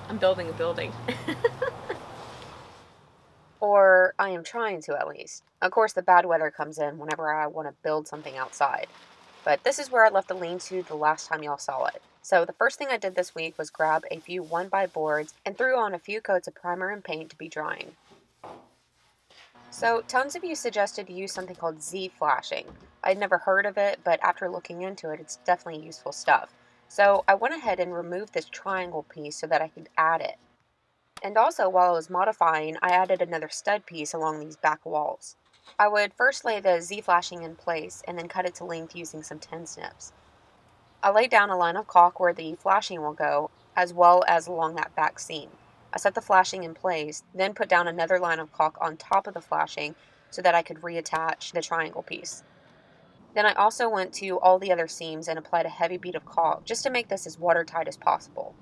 I'm building a building. Or I am trying to, at least. Of course, the bad weather comes in whenever I want to build something outside. But this is where I left the lean-to the last time y'all saw it. So the first thing I did this week was grab a few 1x boards and threw on a few coats of primer and paint to be drying. So tons of you suggested to use something called Z flashing. I'd never heard of it, but after looking into it, it's definitely useful stuff. So I went ahead and removed this triangle piece so that I could add it. And also, while I was modifying, I added another stud piece along these back walls. I would first lay the Z flashing in place and then cut it to length using some tin snips. I laid down a line of caulk where the flashing will go, as well as along that back seam. I set the flashing in place, then put down another line of caulk on top of the flashing so that I could reattach the triangle piece. Then I also went to all the other seams and applied a heavy bead of caulk just to make this as watertight as possible.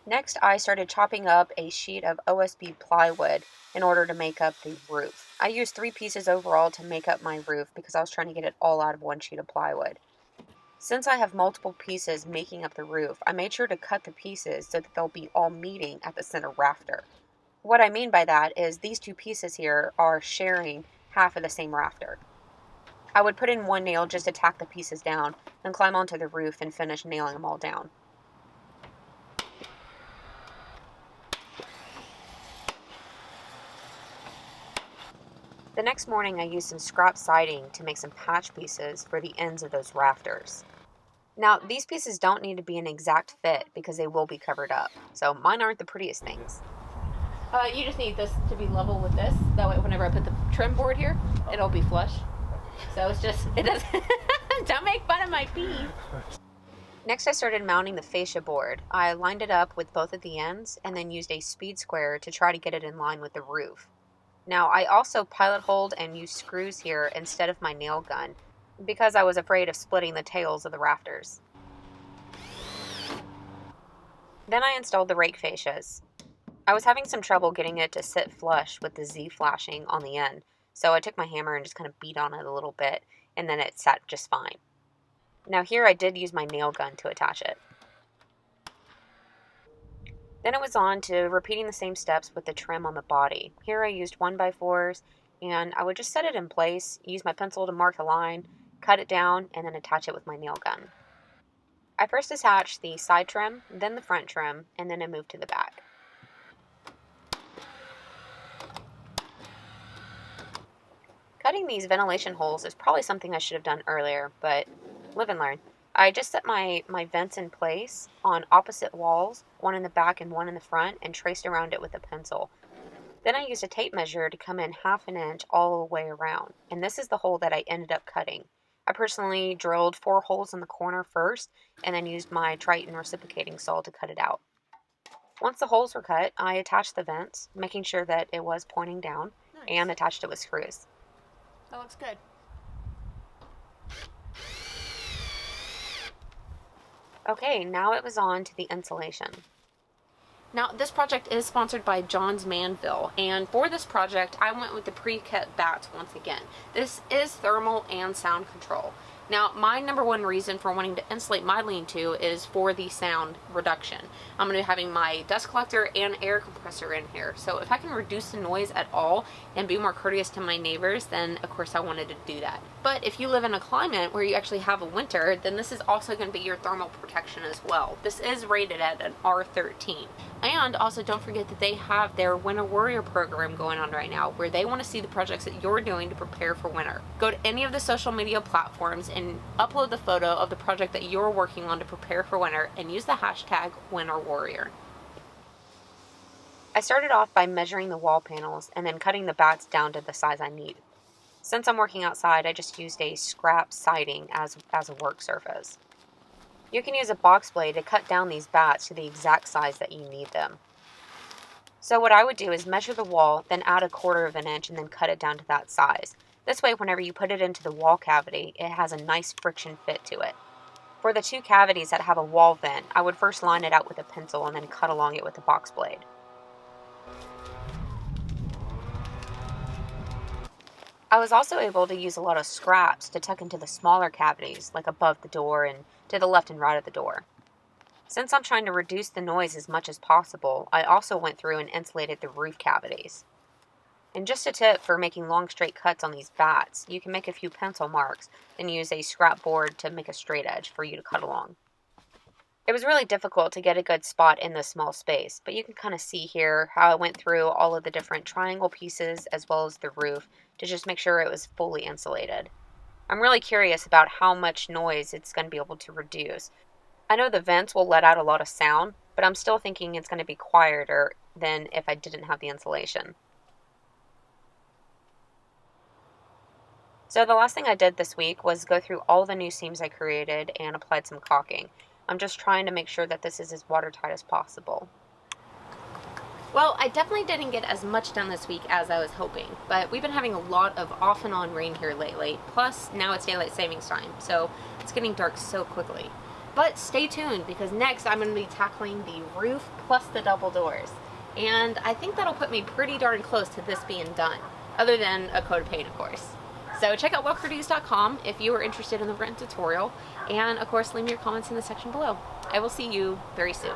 Next, I started chopping up a sheet of OSB plywood in order to make up the roof. I used 3 pieces overall to make up my roof because I was trying to get it all out of one sheet of plywood. Since I have multiple pieces making up the roof, I made sure to cut the pieces so that they'll be all meeting at the center rafter. What I mean by that is these 2 pieces here are sharing half of the same rafter. I would put in one nail just to tack the pieces down, then climb onto the roof and finish nailing them all down. The next morning I used some scrap siding to make some patch pieces for the ends of those rafters. Now, these pieces don't need to be an exact fit because they will be covered up, so mine aren't the prettiest things. You just need this to be level with this. That way, whenever I put the trim board here, it'll be flush. So it's just, it doesn't, don't make fun of my piece. Next, I started mounting the fascia board. I lined it up with both of the ends and then used a speed square to try to get it in line with the roof. Now, I also pilot holed and used screws here instead of my nail gun because I was afraid of splitting the tails of the rafters. Then I installed the rake fascias. I was having some trouble getting it to sit flush with the Z flashing on the end, so I took my hammer and just kind of beat on it a little bit, and then it sat just fine. Now here I did use my nail gun to attach it. Then it was on to repeating the same steps with the trim on the body. Here I used 1x4s, and I would just set it in place, use my pencil to mark the line, cut it down, and then attach it with my nail gun. I first attached the side trim, then the front trim, and then I moved to the back. Cutting these ventilation holes is probably something I should have done earlier, but live and learn. I just set my vents in place on opposite walls, one in the back and one in the front, and traced around it with a pencil. Then I used a tape measure to come in half an inch all the way around, and this is the hole that I ended up cutting. I personally drilled 4 holes in the corner first, and then used my Triton reciprocating saw to cut it out. Once the holes were cut, I attached the vents, making sure that it was pointing down, Nice. and attached it with screws. That looks good. Okay, now it was on to the insulation. Now, this project is sponsored by John's Manville, and for this project, I went with the pre-cut bats once again. This is thermal and sound control. Now, my number one reason for wanting to insulate my lean-to is for the sound reduction. I'm going to be having my dust collector and air compressor in here, so if I can reduce the noise at all and be more courteous to my neighbors, then of course I wanted to do that. But if you live in a climate where you actually have a winter, then this is also going to be your thermal protection as well. This is rated at an R13. And also don't forget that they have their Winter Warrior program going on right now where they want to see the projects that you're doing to prepare for winter. Go to any of the social media platforms and upload the photo of the project that you're working on to prepare for winter and use the hashtag Winter Warrior. I started off by measuring the wall panels and then cutting the bats down to the size I need. Since I'm working outside, I just used a scrap siding as a work surface. You can use a box blade to cut down these bats to the exact size that you need them. So what I would do is measure the wall, then add 1/4 of an inch and then cut it down to that size. This way, whenever you put it into the wall cavity, it has a nice friction fit to it. For the 2 cavities that have a wall vent, I would first line it out with a pencil and then cut along it with a box blade. I was also able to use a lot of scraps to tuck into the smaller cavities, like above the door and to the left and right of the door. Since I'm trying to reduce the noise as much as possible, I also went through and insulated the roof cavities. And just a tip for making long straight cuts on these bats, you can make a few pencil marks, then use a scrap board to make a straight edge for you to cut along. It was really difficult to get a good spot in this small space, but you can kind of see here how I went through all of the different triangle pieces as well as the roof to just make sure it was fully insulated. I'm really curious about how much noise it's going to be able to reduce. I know the vents will let out a lot of sound, but I'm still thinking it's going to be quieter than if I didn't have the insulation. So the last thing I did this week was go through all the new seams I created and applied some caulking. I'm just trying to make sure that this is as watertight as possible. Well, I definitely didn't get as much done this week as I was hoping, but we've been having a lot of off and on rain here lately, plus now it's daylight savings time, so it's getting dark so quickly. But stay tuned, because next I'm going to be tackling the roof plus the double doors, and I think that'll put me pretty darn close to this being done, other than a coat of paint, of course. So check out wilkerson.com if you are interested in the written tutorial, and of course leave me your comments in the section below. I will see you very soon.